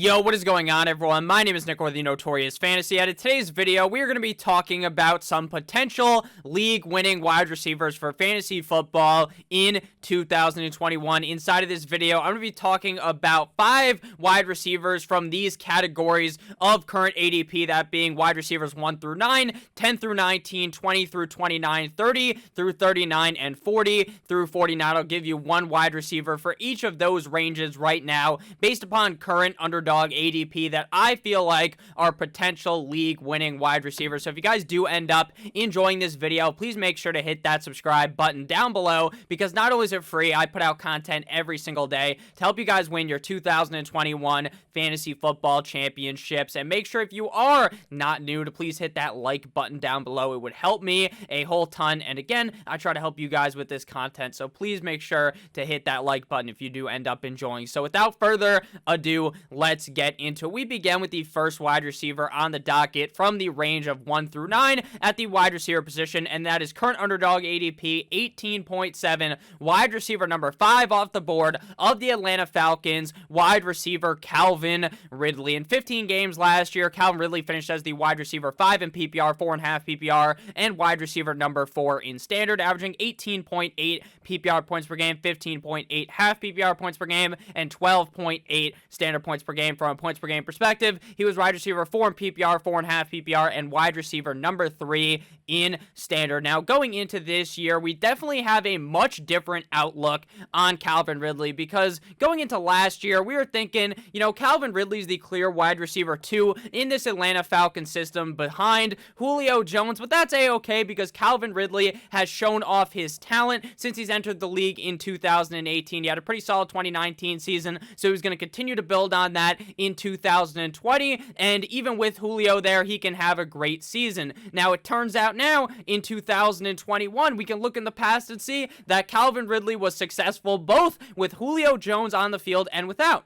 Yo, what is going on, everyone? My name is Nick, or the Notorious Fantasy. And in today's video, we are going to be talking about some potential league-winning wide receivers for fantasy football in 2021. Inside of this video, I'm going to be talking about 5 wide receivers from these categories of current ADP, that being wide receivers 1 through 9, 10 through 19, 20 through 29, 30 through 39, and 40 through 49. I'll give you one wide receiver for each of those ranges right now, based upon current underdog ADP that I feel like are potential league-winning wide receivers. So if you guys do end up enjoying this video, please make sure to hit that subscribe button down below, because not only is it free, I put out content every single day to help you guys win your 2021 fantasy football championships. And make sure, if you are not new, to please hit that like button down below. It would help me a whole ton. And again, I try to help you guys with this content, so please make sure to hit that like button if you do end up enjoying. So without further ado, let's get into it. We begin with the first wide receiver on the docket from the range of 1 through 9 at the wide receiver position, and that is current underdog ADP 18.7, wide receiver number 5 off the board of the Atlanta Falcons, wide receiver Calvin Ridley. In 15 games last year, Calvin Ridley finished as the wide receiver 5 in PPR, 4.5 PPR, and wide receiver number 4 in standard, averaging 18.8 PPR points per game, 15.8 half PPR points per game, and 12.8 standard points per game. From a points per game perspective, he was wide receiver 4 in PPR, 4.5 PPR, and wide receiver number 3 in standard. Now, going into this year, we definitely have a much different outlook on Calvin Ridley, because going into last year, we were thinking, Calvin Ridley's the clear wide receiver 2 in this Atlanta Falcons system behind Julio Jones, but that's a-okay, because Calvin Ridley has shown off his talent since he's entered the league in 2018. He had a pretty solid 2019 season, so he's going to continue to build on that in 2020, and even with Julio there, he can have a great season. Now, it turns out now, in 2021, we can look in the past and see that Calvin Ridley was successful both with Julio Jones on the field and without.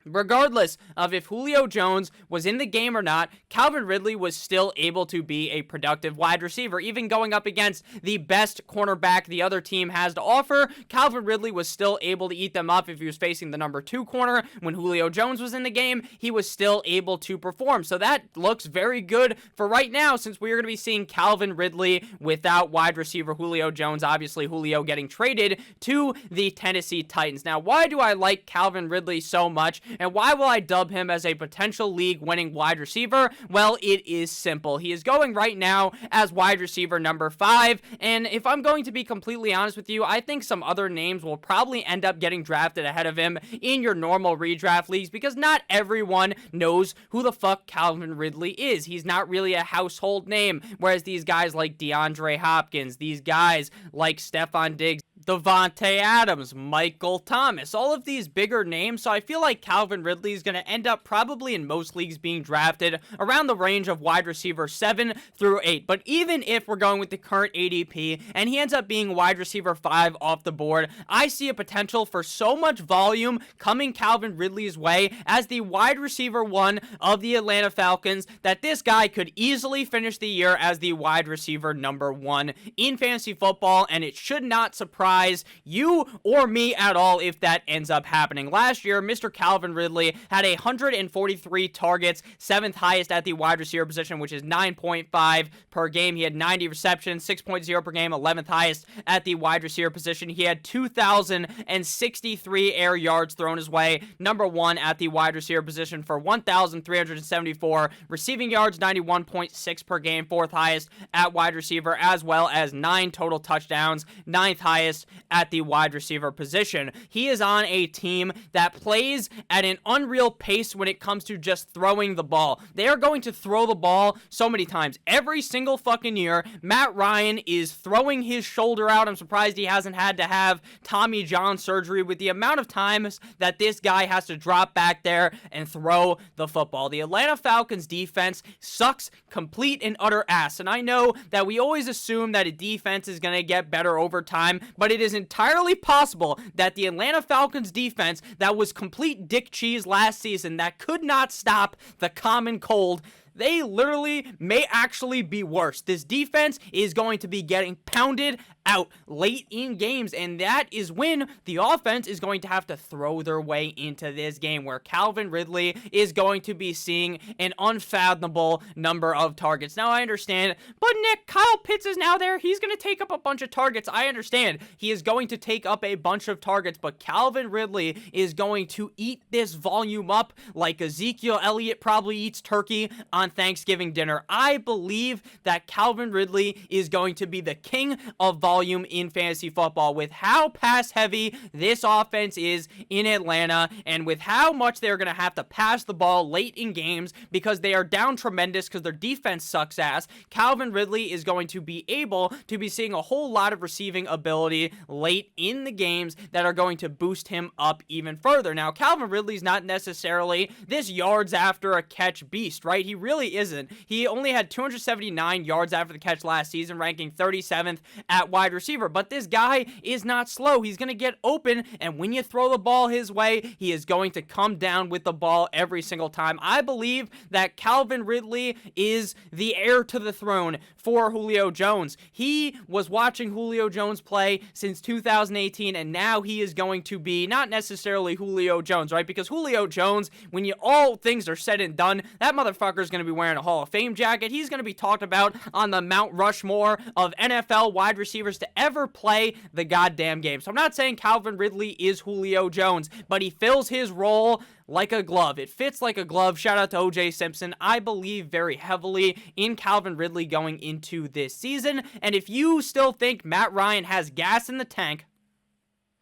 Regardless of if Julio Jones was in the game or not, Calvin Ridley was still able to be a productive wide receiver. Even going up against the best cornerback the other team has to offer, Calvin Ridley was still able to eat them up. If he was facing the number 2 corner when Julio Jones was in the game, he was still able to perform. So that looks very good for right now, since we are going to be seeing Calvin Ridley without wide receiver Julio Jones. Obviously, Julio getting traded to the Tennessee Titans. Now, why do I like Calvin Ridley so much? And why will I dub him as a potential league-winning wide receiver? Well, it is simple. He is going right now as wide receiver number 5, and if I'm going to be completely honest with you, I think some other names will probably end up getting drafted ahead of him in your normal redraft leagues, because not everyone knows who the fuck Calvin Ridley is. He's not really a household name, whereas these guys like DeAndre Hopkins, these guys like Stephon Diggs, Devontae Adams, Michael Thomas, all of these bigger names. So I feel like Calvin Ridley is going to end up probably in most leagues being drafted around the range of wide receiver 7 through 8. But even if we're going with the current ADP and he ends up being wide receiver 5 off the board, I see a potential for so much volume coming Calvin Ridley's way as the wide receiver 1 of the Atlanta Falcons, that this guy could easily finish the year as the wide receiver number 1 in fantasy football, and it should not surprise you or me at all if that ends up happening. Last year, Mr. Calvin Ridley had 143 targets, 7th highest at the wide receiver position, which is 9.5 per game. He had 90 receptions, 6.0 per game, 11th highest at the wide receiver position. He had 2,063 air yards thrown his way, number 1 at the wide receiver position for 1,374 receiving yards, 91.6 per game, 4th highest at wide receiver, as well as 9 total touchdowns, 9th highest at the wide receiver position. He is on a team that plays at an unreal pace when it comes to just throwing the ball. They are going to throw the ball so many times. Every single fucking year, Matt Ryan is throwing his shoulder out. I'm surprised he hasn't had to have Tommy John surgery with the amount of times that this guy has to drop back there and throw the football. The Atlanta Falcons defense sucks complete and utter ass. And I know that we always assume that a defense is going to get better over time, but it is entirely possible that the Atlanta Falcons defense that was complete dick cheese last season, that could not stop the common cold, they literally may actually be worse. This defense is going to be getting pounded out late in games, and that is when the offense is going to have to throw their way into this game, where Calvin Ridley is going to be seeing an unfathomable number of targets. Now, I understand, but Nick, Kyle Pitts is now there. He's going to take up a bunch of targets. I understand he is going to take up a bunch of targets, but Calvin Ridley is going to eat this volume up like Ezekiel Elliott probably eats turkey on Thanksgiving dinner. I believe that Calvin Ridley is going to be the king of volume in fantasy football. With how pass heavy this offense is in Atlanta, and with how much they're going to have to pass the ball late in games because they are down tremendous because their defense sucks ass, Calvin Ridley is going to be able to be seeing a whole lot of receiving ability late in the games that are going to boost him up even further. Now, Calvin Ridley's not necessarily this yards after a catch beast, right? He really isn't. He only had 279 yards after the catch last season, ranking 37th at wide receiver, but this guy is not slow. He's going to get open, and when you throw the ball his way, he is going to come down with the ball every single time. I believe that Calvin Ridley is the heir to the throne for Julio Jones. He was watching Julio Jones play since 2018, and now he is going to be not necessarily Julio Jones, right? Because Julio Jones, when all things are said and done, that motherfucker is going to be wearing a Hall of Fame jacket. He's going to be talked about on the Mount Rushmore of NFL wide receivers to ever play the goddamn game. So I'm not saying Calvin Ridley is Julio Jones, but he fills his role like a glove. It fits like a glove. Shout out to O.J. Simpson. I believe very heavily in Calvin Ridley going into this season. And if you still think Matt Ryan has gas in the tank,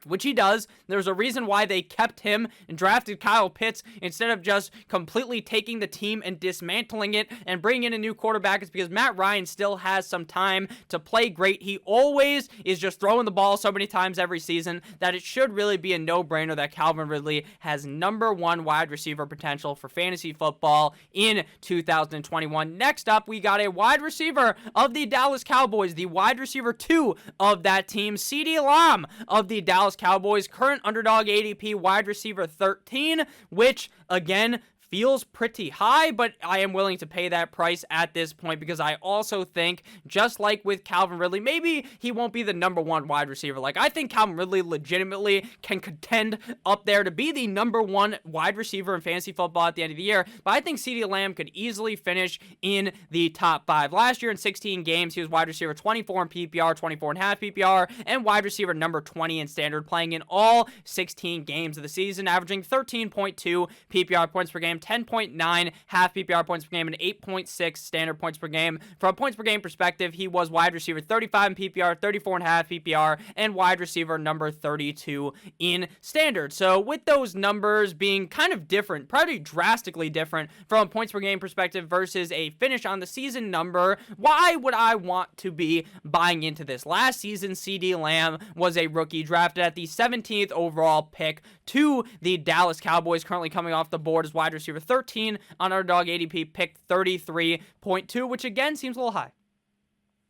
which he does, there's a reason why they kept him and drafted Kyle Pitts instead of just completely taking the team and dismantling it and bringing in a new quarterback. It's because Matt Ryan still has some time to play great. He always is just throwing the ball so many times every season that it should really be a no-brainer that Calvin Ridley has #1 wide receiver potential for fantasy football in 2021. Next up, we got a wide receiver of the Dallas Cowboys, the wide receiver 2 of that team, CeeDee Lamb of the Dallas Cowboys, current underdog ADP wide receiver 13, which again feels pretty high, but I am willing to pay that price at this point because I also think, just like with Calvin Ridley, maybe he won't be the #1 wide receiver. Like, I think Calvin Ridley legitimately can contend up there to be the #1 wide receiver in fantasy football at the end of the year, but I think CeeDee Lamb could easily finish in the top 5. Last year in 16 games, he was wide receiver 24 in PPR, 24.5 PPR, and wide receiver number 20 in standard, playing in all 16 games of the season, averaging 13.2 PPR points per game, 10.9 half PPR points per game, and 8.6 standard points per game. From a points per game perspective, he was wide receiver 35 in PPR, 34.5 PPR, and wide receiver number 32 in standard. So with those numbers being kind of different, probably drastically different from a points per game perspective versus a finish on the season number, why would I want to be buying into this? Last season, CeeDee Lamb was a rookie drafted at the 17th overall pick to the Dallas Cowboys, currently coming off the board as wide receiver 13 on underdog ADP, pick 33.2, which again seems a little high.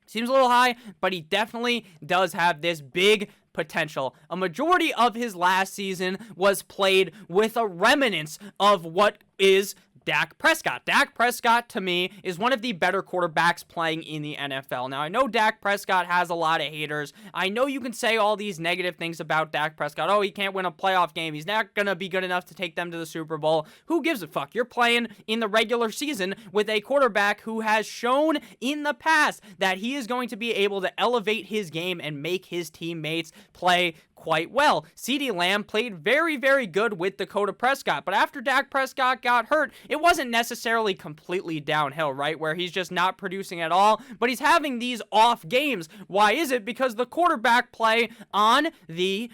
Seems a little high, but he definitely does have this big potential. A majority of his last season was played with a remnants of what is Dak Prescott. Dak Prescott, to me, is one of the better quarterbacks playing in the NFL. Now, I know Dak Prescott has a lot of haters. I know you can say all these negative things about Dak Prescott. Oh, he can't win a playoff game. He's not going to be good enough to take them to the Super Bowl. Who gives a fuck? You're playing in the regular season with a quarterback who has shown in the past that he is going to be able to elevate his game and make his teammates play quite well. CeeDee Lamb played very, very good with Dakota Prescott, but after Dak Prescott got hurt, it wasn't necessarily completely downhill, right? Where he's just not producing at all, but he's having these off games. Why is it? Because the quarterback play on the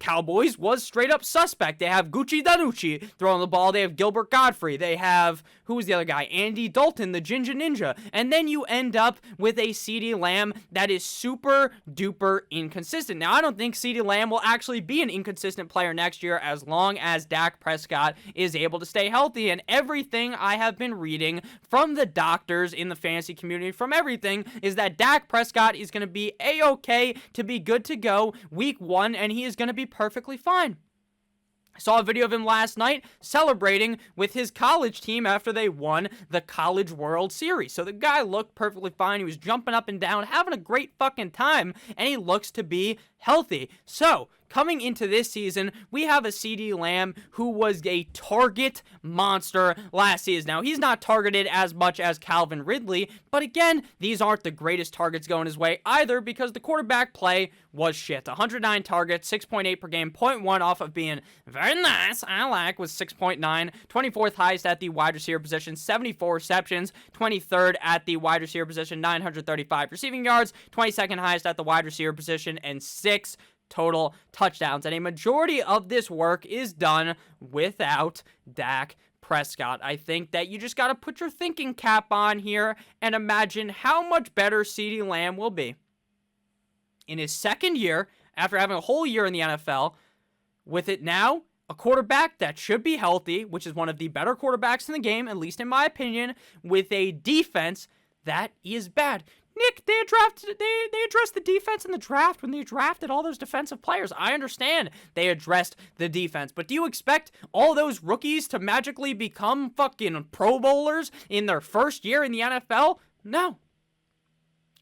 Cowboys was straight up suspect. They have Gucci Danucci throwing the ball. They have Gilbert Godfrey. They have, who was the other guy? Andy Dalton, the Ginger Ninja. And then you end up with a CeeDee Lamb that is super duper inconsistent. Now, I don't think CeeDee Lamb will actually be an inconsistent player next year as long as Dak Prescott is able to stay healthy. And everything I have been reading from the doctors in the fantasy community, from everything, is that Dak Prescott is going to be A-okay to be good to go week 1, and he is going to be perfectly fine. Saw a video of him last night celebrating with his college team after they won the College World Series. So the guy looked perfectly fine. He was jumping up and down, having a great fucking time, and he looks to be healthy. So, coming into this season, we have a CeeDee Lamb who was a target monster last season. Now, he's not targeted as much as Calvin Ridley, but again, these aren't the greatest targets going his way either because the quarterback play was shit. 109 targets, 6.8 per game, 0.1 off of being very nice. I like was 6.9, 24th highest at the wide receiver position, 74 receptions, 23rd at the wide receiver position, 935 receiving yards, 22nd highest at the wide receiver position, and 6 total touchdowns. And a majority of this work is done without Dak Prescott. I think that you just got to put your thinking cap on here and imagine how much better CeeDee Lamb will be in his second year after having a whole year in the NFL, with it now a quarterback that should be healthy, which is one of the better quarterbacks in the game, at least in my opinion, with a defense that is bad. Nick, they addressed the defense in the draft when they drafted all those defensive players. I understand they addressed the defense, but do you expect all those rookies to magically become fucking Pro Bowlers in their first year in the NFL? No.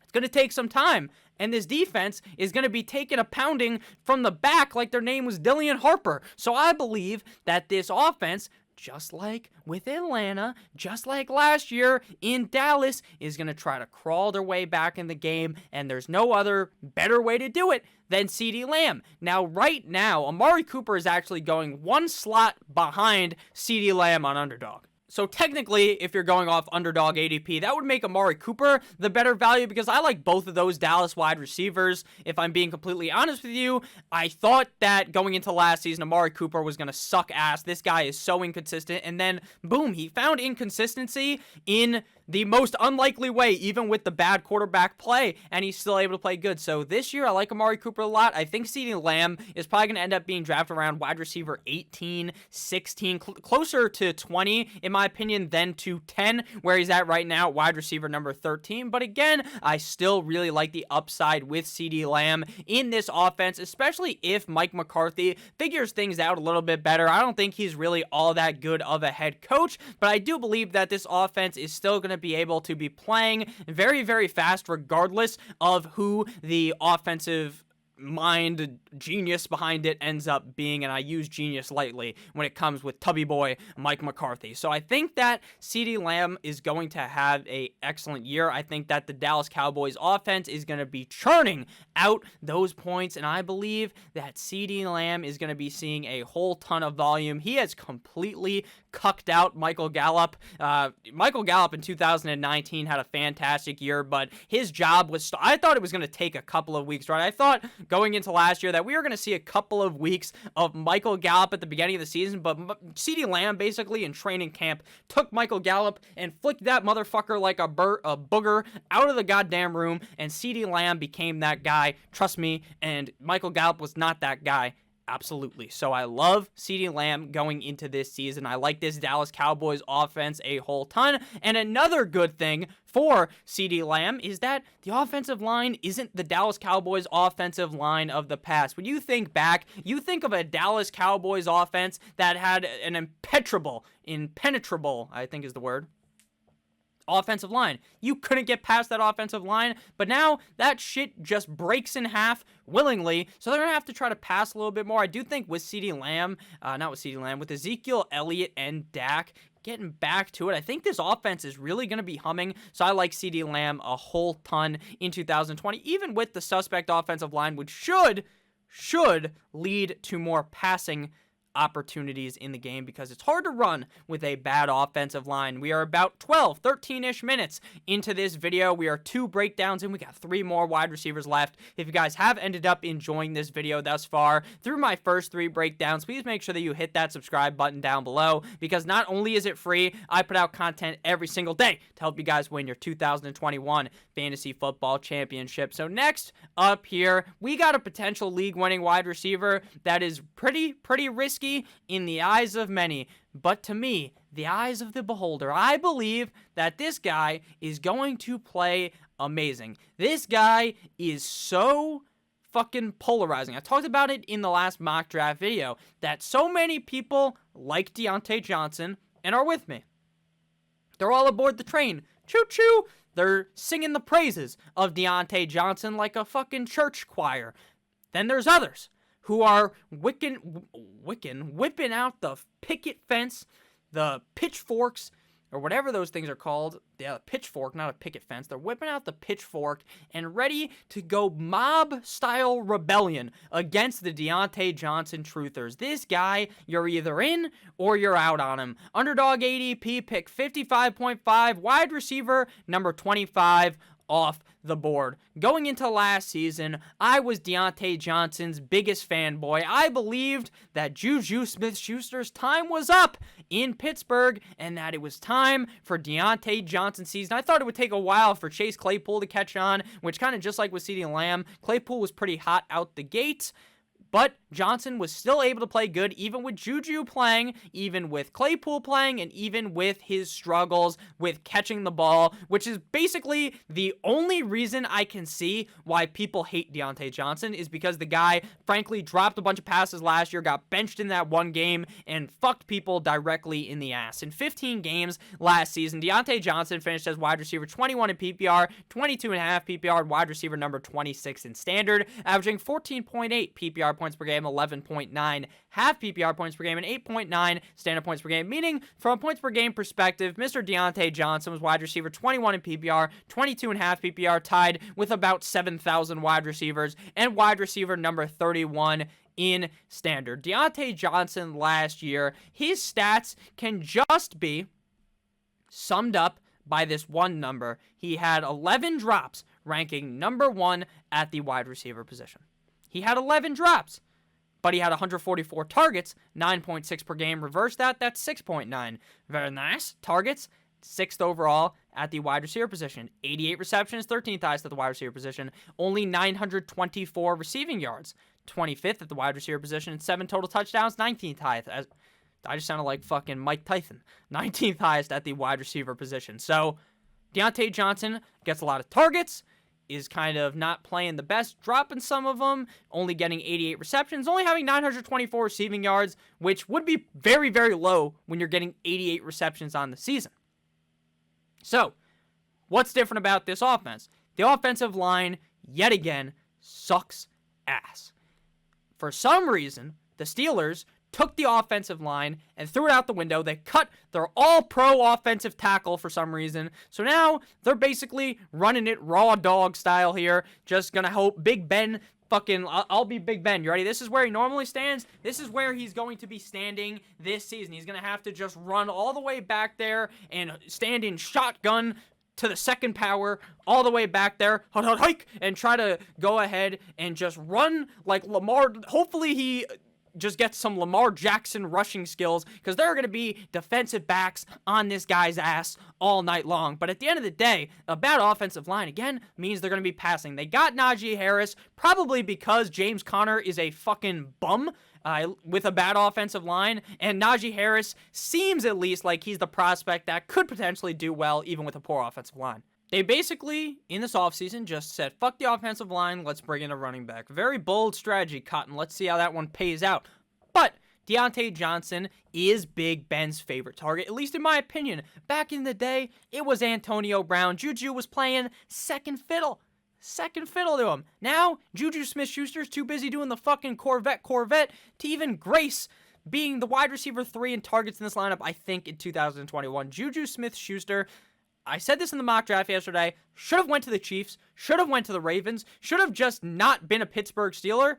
It's going to take some time, and this defense is going to be taking a pounding from the back like their name was Dillian Harper. So I believe that this offense, just like with Atlanta, just like last year in Dallas, is going to try to crawl their way back in the game, and there's no other better way to do it than CeeDee Lamb. Now, right now, Amari Cooper is actually going one slot behind CeeDee Lamb on Underdog. So technically, if you're going off Underdog ADP, that would make Amari Cooper the better value because I like both of those Dallas wide receivers. If I'm being completely honest with you, I thought that going into last season, Amari Cooper was going to suck ass. This guy is so inconsistent. And then, boom, he found inconsistency in the most unlikely way, even with the bad quarterback play, and he's still able to play good. So this year, I like Amari Cooper a lot. I think CeeDee Lamb is probably going to end up being drafted around wide receiver 18, 16, closer to 20, in my opinion, than to 10, where he's at right now, wide receiver number 13. But again, I still really like the upside with CeeDee Lamb in this offense, especially if Mike McCarthy figures things out a little bit better. I don't think he's really all that good of a head coach, but I do believe that this offense is still going to be able to be playing very, very fast regardless of who the offensive mind genius behind it ends up being, and I use genius lightly when it comes with Tubby Boy Mike McCarthy. So I think that CeeDee Lamb is going to have an excellent year. I think that the Dallas Cowboys offense is going to be churning out those points, and I believe that CeeDee Lamb is going to be seeing a whole ton of volume. He has completely cucked out Michael Gallup. Michael Gallup in 2019 had a fantastic year, but his job was, I thought it was going to take a couple of weeks, right? I thought going into last year that we were going to see a couple of weeks of Michael Gallup at the beginning of the season, but CeeDee Lamb basically in training camp took Michael Gallup and flicked that motherfucker like a booger out of the goddamn room, and CeeDee Lamb became that guy. Trust me, and Michael Gallup was not that guy. Absolutely. So I love CeeDee Lamb going into this season. I like this Dallas Cowboys offense a whole ton. And another good thing for CeeDee Lamb is that the offensive line isn't the Dallas Cowboys offensive line of the past. When you think back, you think of a Dallas Cowboys offense that had an impenetrable, I think is the word, offensive line. You couldn't get past that offensive line, but now that shit just breaks in half willingly, so they're gonna have to try to pass a little bit more. I do think with CeeDee Lamb, with Ezekiel Elliott and Dak getting back to it, I think this offense is really going to be humming, so I like CeeDee Lamb a whole ton in 2020, even with the suspect offensive line, which should lead to more passing opportunities in the game because it's hard to run with a bad offensive line. We are about 13-ish minutes into this video. We are 2 breakdowns and we got 3 more wide receivers left. If you guys have ended up enjoying this video thus far through my first 3 breakdowns, please make sure that you hit that subscribe button down below because not only is it free, I put out content every single day to help you guys win your 2021 Fantasy Football Championship. So next up here, we got a potential league-winning wide receiver that is pretty risky in the eyes of many, but to me, the eyes of the beholder, I believe that this guy is going to play amazing. This guy is so fucking polarizing. I talked about it in the last mock draft video, that so many people like Deontay Johnson and are with me. They're all aboard the train. Choo-choo! They're singing the praises of Deontay Johnson like a fucking church choir. Then there's others who are whipping out the picket fence, the pitchforks, or whatever those things are called. Yeah, a pitchfork, not a picket fence. They're whipping out the pitchfork and ready to go mob-style rebellion against the Deontay Johnson truthers. This guy, you're either in or you're out on him. Underdog ADP, pick 55.5, wide receiver, number 25, off the board. Going into last season, I was Deontay Johnson's biggest fanboy. I believed that Juju Smith-Schuster's time was up in Pittsburgh and that it was time for Deontay Johnson's season. I thought it would take a while for Chase Claypool to catch on, which kind of just like with CeeDee Lamb, Claypool was pretty hot out the gate. But Johnson was still able to play good, even with Juju playing, even with Claypool playing, and even with his struggles with catching the ball, which is basically the only reason I can see why people hate Deontay Johnson, is because the guy, frankly, dropped a bunch of passes last year, got benched in that one game, and fucked people directly in the ass. In 15 games last season, Deontay Johnson finished as wide receiver 21 in PPR, 22.5 PPR, wide receiver number 26 in standard, averaging 14.8 PPR points per game, 11.9 half PPR points per game, and 8.9 standard points per game, meaning from a points per game perspective, Mr. Deontay Johnson was wide receiver 21 in PPR, 22.5 PPR, tied with about 7,000 wide receivers, and wide receiver number 31 in standard. Deontay Johnson last year, his stats can just be summed up by this one number. He had 11 drops, ranking number 1 at the wide receiver position. He had 11 drops, but he had 144 targets, 9.6 per game. Reverse that, that's 6.9. Very nice. Targets, 6th overall at the wide receiver position. 88 receptions, 13th highest at the wide receiver position. Only 924 receiving yards, 25th at the wide receiver position. 7 total touchdowns, 19th highest. I just sounded like fucking Mike Tyson. 19th highest at the wide receiver position. So Deontay Johnson gets a lot of targets, is kind of not playing the best, dropping some of them, only getting 88 receptions, only having 924 receiving yards, which would be very, very low when you're getting 88 receptions on the season. So, what's different about this offense? The offensive line, yet again, sucks ass. For some reason, the Steelers took the offensive line and threw it out the window. They cut their all-pro offensive tackle for some reason. So now they're basically running it raw dog style here. Just gonna hope Big Ben I'll be Big Ben. You ready? This is where he normally stands. This is where he's going to be standing this season. He's gonna have to just run all the way back there and stand in shotgun to the second power, all the way back there, hike, and try to go ahead and just run like Lamar. Hopefully he just gets some Lamar Jackson rushing skills, because there are going to be defensive backs on this guy's ass all night long. But at the end of the day, a bad offensive line, again, means they're going to be passing. They got Najee Harris, probably because James Conner is a fucking bum with a bad offensive line, and Najee Harris seems at least like he's the prospect that could potentially do well even with a poor offensive line. They basically, in this offseason, just said, fuck the offensive line, let's bring in a running back. Very bold strategy, Cotton. Let's see how that one pays out. But Deontay Johnson is Big Ben's favorite target, at least in my opinion. Back in the day, it was Antonio Brown. Juju was playing second fiddle to him. Now, Juju Smith-Schuster's too busy doing the fucking Corvette to even grace being the wide receiver 3 in targets in this lineup, I think, in 2021. Juju Smith-Schuster, I said this in the mock draft yesterday, should have went to the Chiefs, should have went to the Ravens, should have just not been a Pittsburgh Steeler.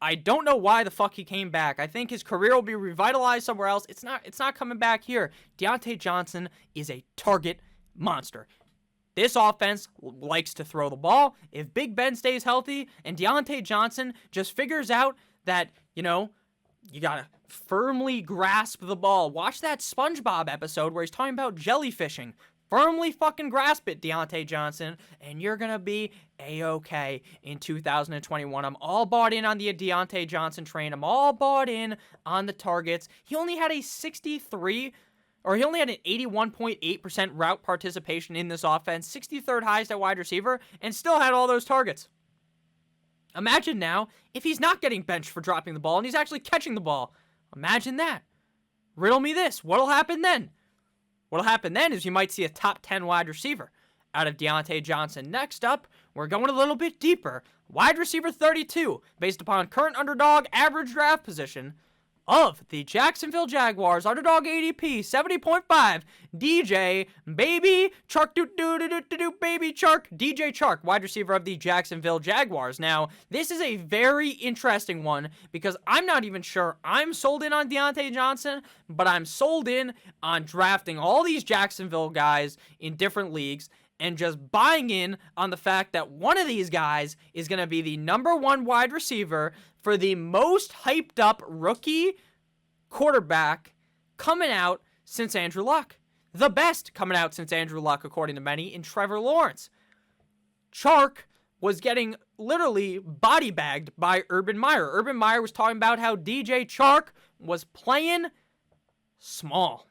I don't know why the fuck he came back. I think his career will be revitalized somewhere else. It's not coming back here. Deontay Johnson is a target monster. This offense likes to throw the ball. If Big Ben stays healthy and Deontay Johnson just figures out that, you gotta firmly grasp the ball. Watch that SpongeBob episode where he's talking about jellyfishing. Firmly fucking grasp it, Deontay Johnson, and you're going to be A-okay in 2021. I'm all bought in on the Deontay Johnson train. I'm all bought in on the targets. He only had an 81.8% route participation in this offense, 63rd highest at wide receiver, and still had all those targets. Imagine now if he's not getting benched for dropping the ball and he's actually catching the ball. Imagine that. Riddle me this. What'll happen then? What'll happen then is you might see a top 10 wide receiver out of Deontay Johnson. Next up, we're going a little bit deeper. Wide receiver 32, based upon current underdog average draft position of the Jacksonville Jaguars, underdog ADP 70.5, DJ baby Chark, baby Chark, DJ Chark, wide receiver of the Jacksonville Jaguars. Now, this is a very interesting one because I'm not even sure I'm sold in on Deontay Johnson, but I'm sold in on drafting all these Jacksonville guys in different leagues and just buying in on the fact that one of these guys is going to be the number one wide receiver for the most hyped up rookie quarterback coming out since Andrew Luck. The best coming out since Andrew Luck, according to many, in Trevor Lawrence. Chark was getting literally body bagged by Urban Meyer. Urban Meyer was talking about how DJ Chark was playing small.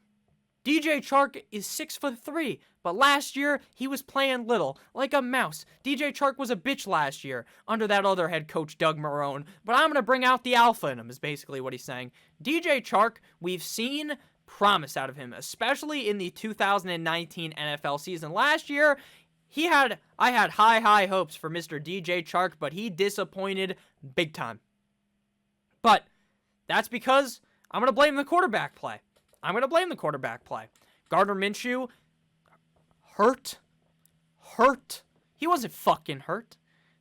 DJ Chark is 6'3", but last year he was playing little, like a mouse. DJ Chark was a bitch last year under that other head coach, Doug Marrone, but I'm going to bring out the alpha in him, is basically what he's saying. DJ Chark, we've seen promise out of him, especially in the 2019 NFL season. Last year, I had high hopes for Mr. DJ Chark, but he disappointed big time. But that's because I'm going to blame the quarterback play. Gardner Minshew, hurt. He wasn't fucking hurt.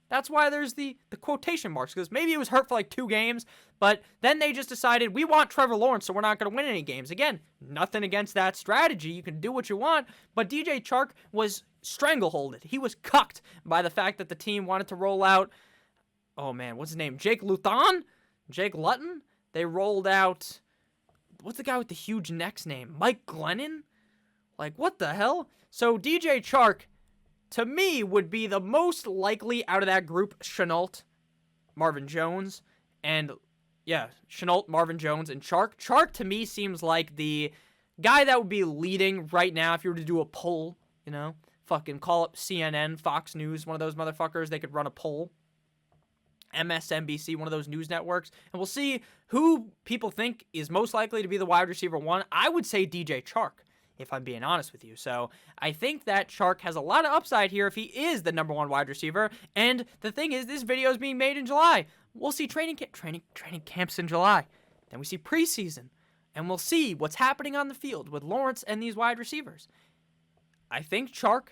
That's why there's the quotation marks, because maybe he was hurt for like 2 games, but then they just decided, we want Trevor Lawrence, so we're not going to win any games. Again, nothing against that strategy. You can do what you want, but DJ Chark was strangleholded. He was cucked by the fact that the team wanted to roll out, oh man, what's his name? Jake Luton? They rolled out, what's the guy with the huge neck's name? Mike Glennon? Like, what the hell? So DJ Chark, to me, would be the most likely out of that group. Chenault, Marvin Jones, and Chenault, Marvin Jones, and Chark. Chark, to me, seems like the guy that would be leading right now if you were to do a poll, fucking call up CNN, Fox News, one of those motherfuckers, they could run a poll. MSNBC, one of those news networks, and we'll see who people think is most likely to be the wide receiver 1. I would say DJ Chark, if I'm being honest with you. So I think that Chark has a lot of upside here if he is the number 1 wide receiver. And the thing is, this video is being made in July. We'll see training camps in July. Then we see preseason, and we'll see what's happening on the field with Lawrence and these wide receivers. I think Chark,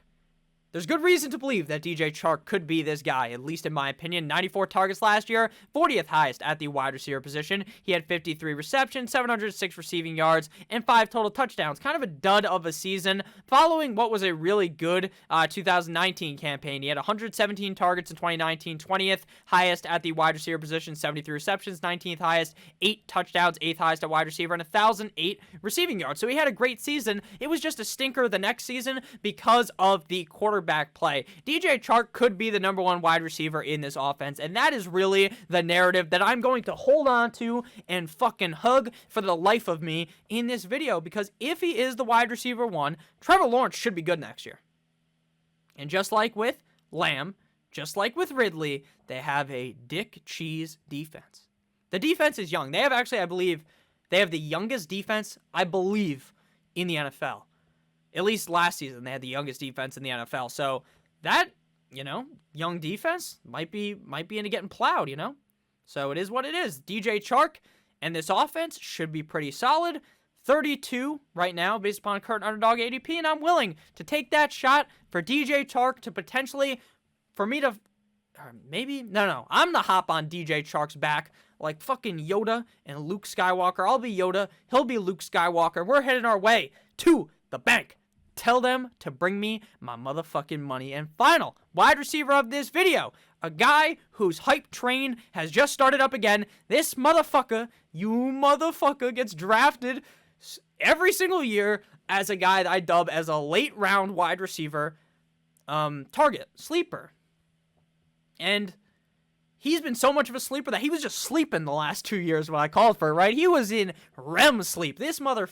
there's good reason to believe that DJ Chark could be this guy, at least in my opinion. 94 targets last year, 40th highest at the wide receiver position. He had 53 receptions, 706 receiving yards, and 5 total touchdowns. Kind of a dud of a season following what was a really good 2019 campaign. He had 117 targets in 2019, 20th highest at the wide receiver position, 73 receptions, 19th highest, 8 touchdowns, 8th highest at wide receiver, and 1,008 receiving yards. So he had a great season. It was just a stinker the next season because of the quarterback play. DJ Chark could be the number 1 wide receiver in this offense, and that is really the narrative that I'm going to hold on to and fucking hug for the life of me in this video, because if he is the wide receiver 1, Trevor Lawrence should be good next year. And just like with Lamb, just like with Ridley, they have a dick cheese defense. The defense is young. They have actually, I believe, they have the youngest defense, I believe, in the NFL. At least last season, they had the youngest defense in the NFL. So that, young defense might be into getting plowed, So it is what it is. DJ Chark and this offense should be pretty solid. 32 right now based upon current underdog ADP, and I'm willing to take that shot for DJ Chark to potentially, for me to, I'm gonna hop on DJ Chark's back like fucking Yoda and Luke Skywalker. I'll be Yoda, he'll be Luke Skywalker. We're heading our way to the bank. Tell them to bring me my motherfucking money. And final wide receiver of this video, a guy whose hype train has just started up again. This motherfucker, gets drafted every single year as a guy that I dub as a late round wide receiver target, sleeper. And He's been so much of a sleeper that he was just sleeping the last 2 years when I called for it, right? He was in REM sleep. I'm not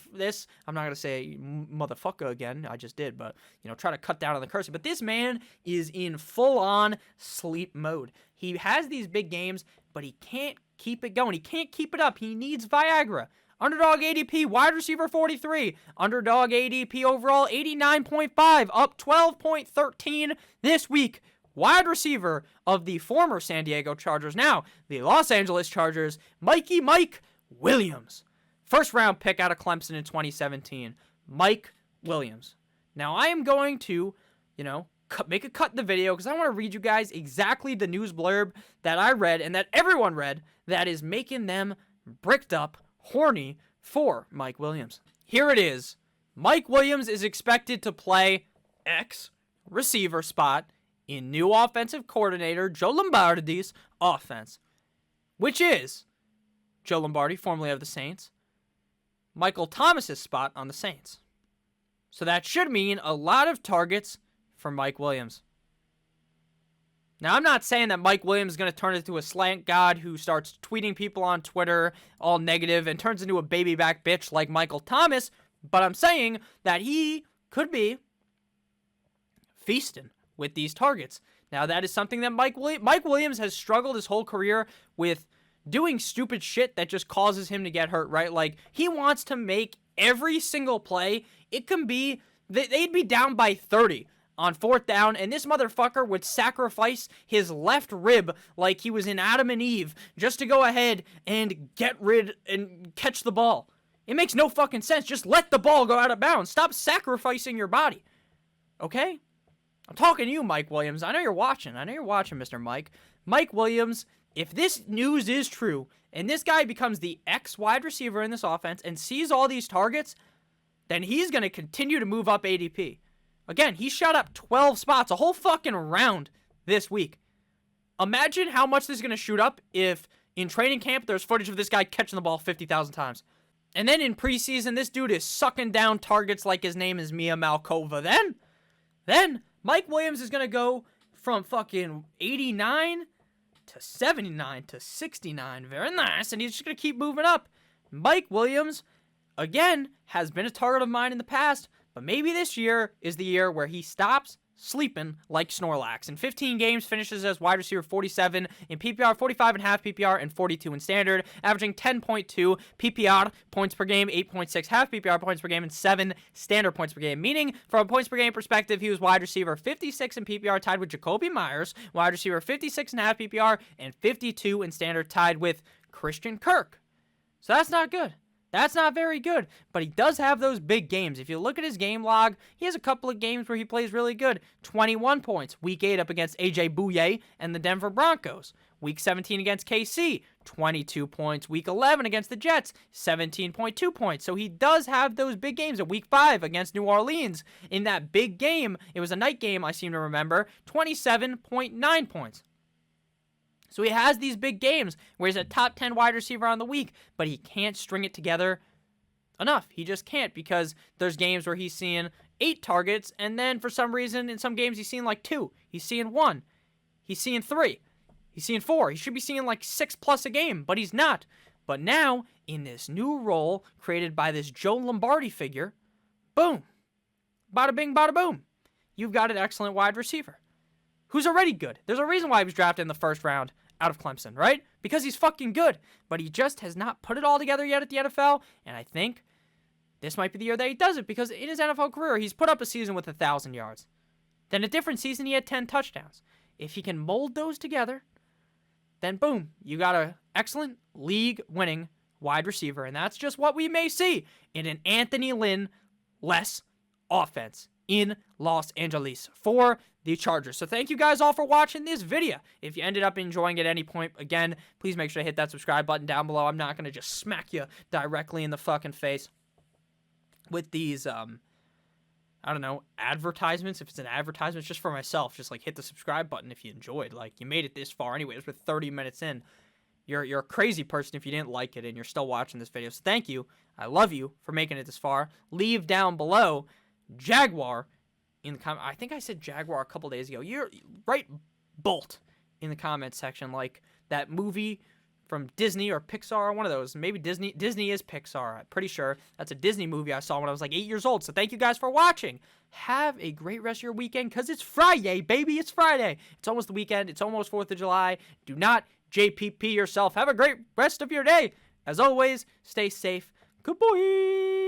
going to say motherfucker again. I just did, but, try to cut down on the cursing. But this man is in full-on sleep mode. He has these big games, but he can't keep it going. He can't keep it up. He needs Viagra. Underdog ADP, wide receiver 43. Underdog ADP overall, 89.5, up 12.13 this week. Wide receiver of the former San Diego Chargers, now the Los Angeles Chargers, Mike Williams. First round pick out of Clemson in 2017, Mike Williams. Now I am going to, make a cut in the video because I want to read you guys exactly the news blurb that I read and that everyone read that is making them bricked up, horny for Mike Williams. Here it is. Mike Williams is expected to play X receiver spot in new offensive coordinator Joe Lombardi's offense, which is Joe Lombardi, formerly of the Saints, Michael Thomas's spot on the Saints. So that should mean a lot of targets for Mike Williams. Now, I'm not saying that Mike Williams is going to turn into a slant god who starts tweeting people on Twitter all negative and turns into a baby back bitch like Michael Thomas, but I'm saying that he could be feasting with these targets. Now, that is something that Mike Williams has struggled his whole career with, doing stupid shit that just causes him to get hurt, right? Like, he wants to make every single play. It can be, they'd be down by 30 on fourth down, and this motherfucker would sacrifice his left rib like he was in Adam and Eve just to go ahead and get rid and catch the ball. It makes no fucking sense. Just let the ball go out of bounds. Stop sacrificing your body. Okay? I'm talking to you, Mike Williams. I know you're watching, Mr. Mike. Mike Williams, if this news is true, and this guy becomes the X wide receiver in this offense and sees all these targets, then he's going to continue to move up ADP. Again, he shot up 12 spots, a whole fucking round this week. Imagine how much this is going to shoot up if in training camp there's footage of this guy catching the ball 50,000 times. And then in preseason, this dude is sucking down targets like his name is Mia Malkova. Then Mike Williams is going to go from fucking 89 to 79 to 69. Very nice. And he's just going to keep moving up. Mike Williams, again, has been a target of mine in the past, but maybe this year is the year where he stops sleeping like Snorlax. In 15 games, finishes as wide receiver 47 in PPR, 45.5 PPR, and 42 in standard, averaging 10.2 PPR points per game, 8.6 half PPR points per game, and 7 standard points per game. Meaning, from a points per game perspective, he was wide receiver 56 in PPR, tied with Jacoby Myers, wide receiver 56.5 PPR, and 52 in standard, tied with Christian Kirk. So that's not good. That's not very good, but he does have those big games. If you look at his game log, he has a couple of games where he plays really good. 21 points, Week 8 up against A.J. Bouye and the Denver Broncos. Week 17 against KC, 22 points. Week 11 against the Jets, 17.2 points. So he does have those big games. At Week 5 against New Orleans, in that big game, it was a night game, I seem to remember, 27.9 points. So he has these big games where he's a top 10 wide receiver on the week, but he can't string it together enough. He just can't, because there's games where he's seeing 8 targets, and then for some reason in some games he's seeing like 2. He's seeing 1. He's seeing 3. He's seeing 4. He should be seeing like 6 plus a game, but he's not. But now, in this new role created by this Joe Lombardi figure, boom, bada bing, bada boom, you've got an excellent wide receiver who's already good. There's a reason why he was drafted in the first round out of Clemson, right? Because he's fucking good, but he just has not put it all together yet at the NFL, and I think this might be the year that he does it, because in his NFL career, he's put up a season with 1,000 yards. Then a different season, he had 10 touchdowns. If he can mold those together, then boom, you got an excellent league-winning wide receiver, and that's just what we may see in an Anthony Lynn-less offense in Los Angeles for the Chargers. So thank you guys all for watching this video. If you ended up enjoying it at any point, again, please make sure to hit that subscribe button down below. I'm not going to just smack you directly in the fucking face with these, I don't know, advertisements. If it's an advertisement, it's just for myself. Just like hit the subscribe button if you enjoyed. Like, you made it this far anyways. We're 30 minutes in. You're a crazy person if you didn't like it and you're still watching this video. So thank you. I love you for making it this far. Leave down below Jaguar in the I think I said Jaguar a couple days ago. You're right, Bolt in the comment section. Like, that movie from Disney or Pixar, one of those. Maybe Disney is Pixar. I'm pretty sure that's a Disney movie I saw when I was like 8 years old. So thank you guys for watching. Have a great rest of your weekend, because it's Friday, baby. It's Friday. It's almost the weekend. It's almost 4th of July. Do not JPP yourself. Have a great rest of your day. As always, stay safe. Good boy.